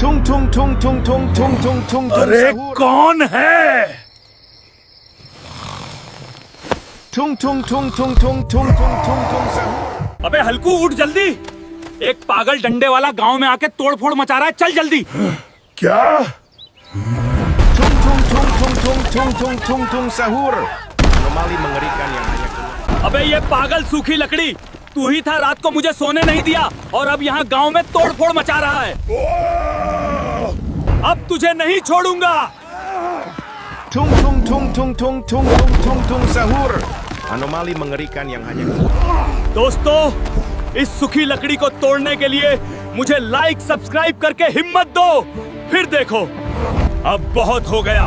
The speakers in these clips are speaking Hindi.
Tung tung tung tung tung tung tung tung tung अरे sahur. कौन है? Tung tung tung tung tung tung tung tung tung sahur. अबे हल्कू उठ जल्दी। एक पागल डंडे वाला गांव में आके तोड़फोड़ मचा रहा है, चल जल्दी। क्या? Tung tung tung tung tung tung tung tung tung sahur. Anomali mengerikan yang hanya keluar. अबे ये पागल सूखी लकड़ी, तू ही था रात को मुझे सोने नहीं दिया और अब यहाँ गांव में तोड़फोड़ मचा रहा है। अब तुझे नहीं छोड़ूंगा। Tung tung tung tung tung tung tung tung tung sahur. Anomali mengerikan yang hanya keluar. दोस्तों, इस सूखी लकड़ी को तोड़ने के लिए मुझे लाइक सब्सक्राइब करके हिम्मत दो। फिर देखो, अब बहुत हो गया।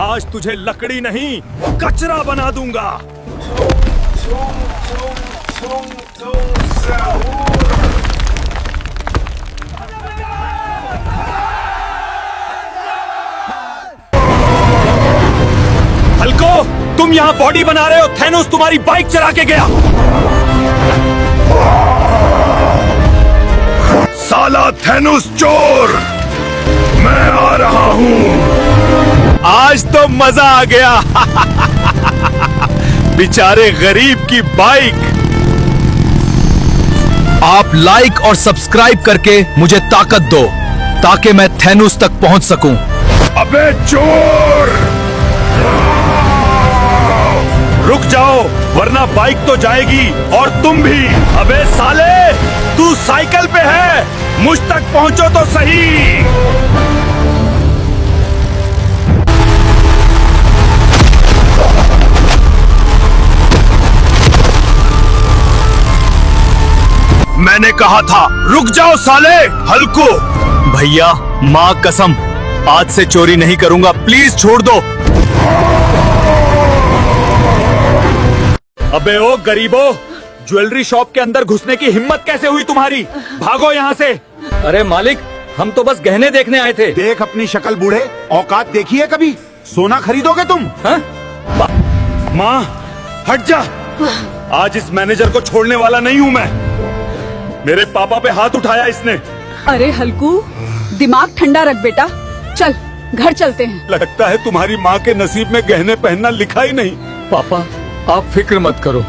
आज तुझे लकड़ी नहीं कचरा बना दूंगा। Tung tung tung tung sahur. हल्को, तुम यहाँ बॉडी बना रहे हो, थैनोस तुम्हारी बाइक चला के गया। साला थैनोस चोर, मैं आ रहा हूँ। आज तो मजा आ गया। बेचारे गरीब की बाइक। आप लाइक और सब्सक्राइब करके मुझे ताकत दो ताकि मैं थैनोस तक पहुंच सकूं। अबे चोर! रुक जाओ, वरना बाइक तो जाएगी और तुम भी। अबे साले, तू साइकिल पे है, मुझ तक पहुंचो तो सही। मैंने कहा था रुक जाओ साले। हल्को, भैया, माँ कसम, आज से चोरी नहीं करूंगा, प्लीज छोड़ दो। अबे ओ गरीबो, ज्वेलरी शॉप के अंदर घुसने की हिम्मत कैसे हुई तुम्हारी? भागो यहाँ से। अरे मालिक, हम तो बस गहने देखने आए थे। देख अपनी शक्ल बूढ़े, औकात देखी है कभी? सोना खरीदोगे तुम? हाँ? माँ, हट जा। आज इस मैनेजर को छोड़ने वाला नहीं हूँ मैं। मेरे पापा पे हाथ उठाया इसने। अरे हल्कू, दिमाग ठंडा रख बेटा, चल घर चलते हैं। लगता है तुम्हारी माँ के नसीब में गहने पहनना लिखा ही नहीं। पापा, आप फिक्र मत करो,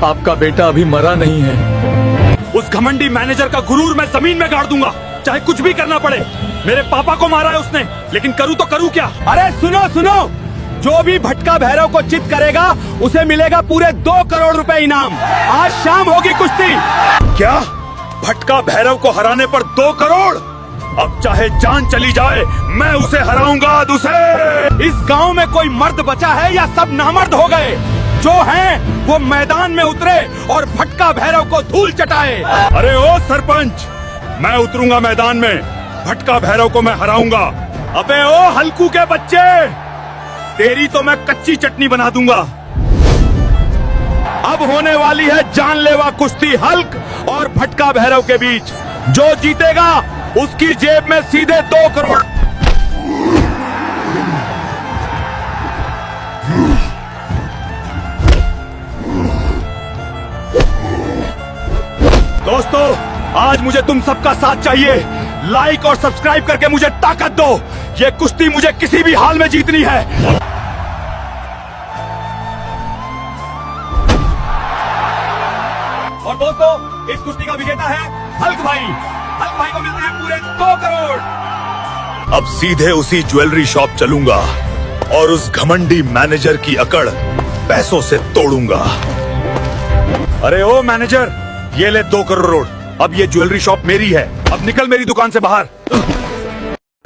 आपका बेटा अभी मरा नहीं है। उस घमंडी मैनेजर का गुरूर मैं जमीन में गाड़ दूंगा, चाहे कुछ भी करना पड़े। मेरे पापा को मारा है उसने, लेकिन करूँ तो करूँ क्या? अरे सुनो सुनो, जो भी भटका भैरव को चित करेगा उसे मिलेगा पूरे 2 करोड़ रुपए इनाम। आज शाम होगी कुश्ती। क्या? भटका भैरव को हराने पर 2 करोड़? अब चाहे जान चली जाए, मैं उसे हराऊंगा। उसे। इस गांव में कोई मर्द बचा है या सब नामर्द हो गए? जो हैं वो मैदान में उतरे और भटका भैरव को धूल चटाए। अरे ओ सरपंच, मैं उतरूंगा मैदान में, भटका भैरव को मैं हराऊंगा। अबे ओ हल्कू के बच्चे, तेरी तो मैं कच्ची चटनी बना दूंगा। अब होने वाली है जानलेवा कुश्ती हल्क और भटका भैरव के बीच। जो जीतेगा उसकी जेब में सीधे 2 करोड़। दोस्तों, आज मुझे तुम सबका साथ चाहिए। लाइक और सब्सक्राइब करके मुझे ताकत दो। ये कुश्ती मुझे किसी भी हाल में जीतनी है। और दोस्तों, इस कुश्ती का विजेता है हल्क भाई। हल्क भाई को मिलते हैं पूरे 2 करोड़। अब सीधे उसी ज्वेलरी शॉप चलूंगा और उस घमंडी मैनेजर की अकड़ पैसों से तोड़ूंगा। अरे ओ मैनेजर, ये ले 2 करोड़। अब ये ज्वेलरी शॉप मेरी है, अब निकल मेरी दुकान से बाहर।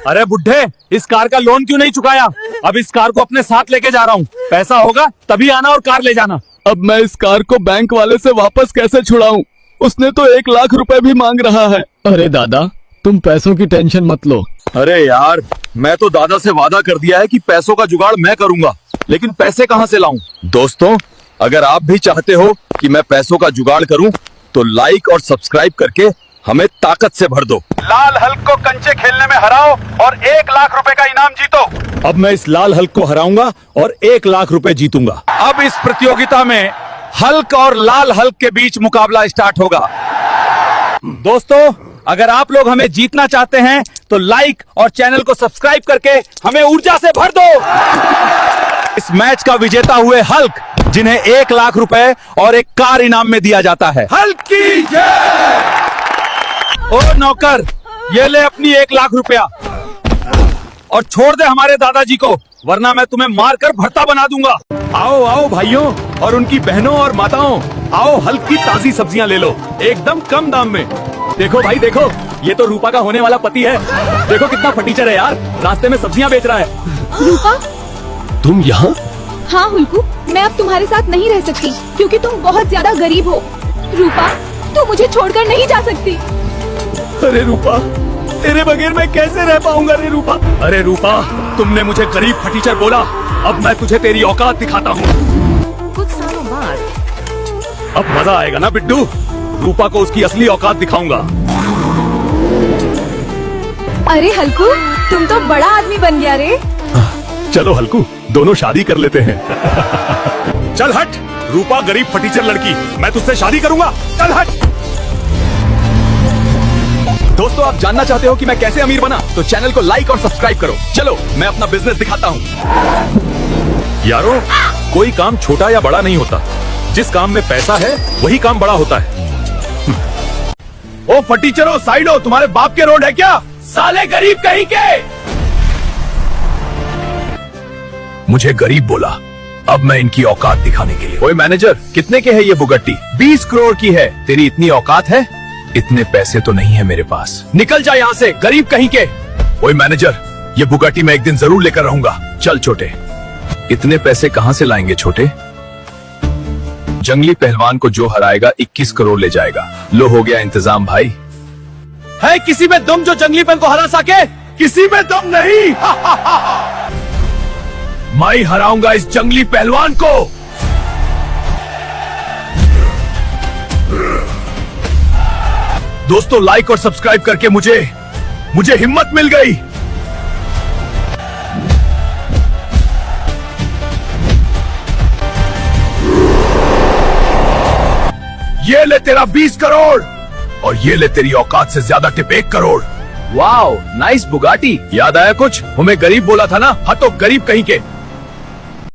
अरे बुड्ढे, इस कार का लोन क्यों नहीं चुकाया? अब इस कार को अपने साथ लेके जा रहा हूँ, पैसा होगा तभी आना और कार ले जाना। अब मैं इस कार को बैंक वाले से वापस कैसे छुड़ाऊं? उसने तो 1 लाख रुपए भी मांग रहा है। अरे दादा, तुम पैसों की टेंशन मत लो। अरे यार, मैं तो दादा से वादा कर दिया है कि पैसों का जुगाड़ मैं करूंगा, लेकिन पैसे कहाँ से लाऊं? दोस्तों, अगर आप भी चाहते हो कि मैं पैसों का जुगाड़ करूं, तो लाइक और सब्सक्राइब करके हमें ताकत से भर दो। लाल हल्क को कंचे खेलने में हराओ और 1 लाख रुपए का इनाम जीतो। अब मैं इस लाल हल्क को हराऊंगा और 1 लाख रुपए जीतूंगा। अब इस प्रतियोगिता में हल्क और लाल हल्क के बीच मुकाबला स्टार्ट होगा। दोस्तों, अगर आप लोग हमें जीतना चाहते हैं तो लाइक और चैनल को सब्सक्राइब करके हमें ऊर्जा से भर दो। इस मैच का विजेता हुए हल्क, जिन्हें 1 लाख रुपए और एक कार इनाम में दिया जाता है। हल्क की जय। ओ नौकर, ये ले अपनी 1 लाख रुपया और छोड़ दे हमारे दादाजी को, वरना मैं तुम्हें मारकर भरता बना दूंगा। आओ आओ भाइयों और उनकी बहनों और माताओं, आओ हल्क की ताजी सब्जियां ले लो, एकदम कम दाम में। देखो भाई देखो, ये तो रूपा का होने वाला पति है। देखो कितना फटीचर है यार, रास्ते में सब्जियां बेच रहा है। रूपा, तुम यहाँ? हाँ हुल्कू, मैं अब तुम्हारे साथ नहीं रह सकती क्योंकि तुम बहुत ज्यादा गरीब हो। रूपा, तू मुझे छोड़कर नहीं जा सकती। अरे रूपा, तेरे बगैर मैं कैसे रह पाऊंगा रे रूपा। अरे रूपा, तुमने मुझे गरीब फटीचर बोला, अब मैं तुझे तेरी औकात दिखाता हूँ। कुछ सालों बाद अब मजा आएगा ना बिट्टू, रूपा को उसकी असली औकात दिखाऊंगा। अरे हल्कू, तुम तो बड़ा आदमी बन गया रे। चलो हल्कू, दोनों शादी कर लेते हैं। चल हट, रूपा गरीब फटीचर लड़की, मैं तुझसे शादी करूंगा, चल हट। दोस्तों, आप जानना चाहते हो कि मैं कैसे अमीर बना? तो चैनल को लाइक और सब्सक्राइब करो। चलो मैं अपना बिजनेस दिखाता हूँ। यारो, कोई काम छोटा या बड़ा नहीं होता, जिस काम में पैसा है वही काम बड़ा होता है। ओ फटीचरों, साइड हो, तुम्हारे बाप के रोड है क्या? साले गरीब कहीं के। मुझे गरीब बोला, अब मैं इनकी औकात दिखाने के लिए। ओए मैनेजर, कितने के है ये बुगट्टी? 20 करोड़ की है। तेरी इतनी औकात है? इतने पैसे तो नहीं है मेरे पास। निकल जा यहाँ से, गरीब कहीं के। ओए मैनेजर, ये बुगाटी मैं एक दिन जरूर लेकर रहूंगा। चल छोटे। इतने पैसे कहाँ से लाएंगे छोटे? जंगली पहलवान को जो हराएगा 21 करोड़ ले जाएगा। लो हो गया इंतजाम भाई। है किसी में दम जो जंगली पन को हरा सके? किसी में दम नहीं। मैं ही हराऊंगा इस जंगली पहलवान को। दोस्तों, लाइक और सब्सक्राइब करके मुझे हिम्मत मिल गई। ये ले तेरा 20 करोड़ और ये ले तेरी औकात से ज्यादा tip 1 crore. Wow, nice Bugatti. याद आया कुछ? हमें गरीब बोला था ना? हाँ तो गरीब कहीं के।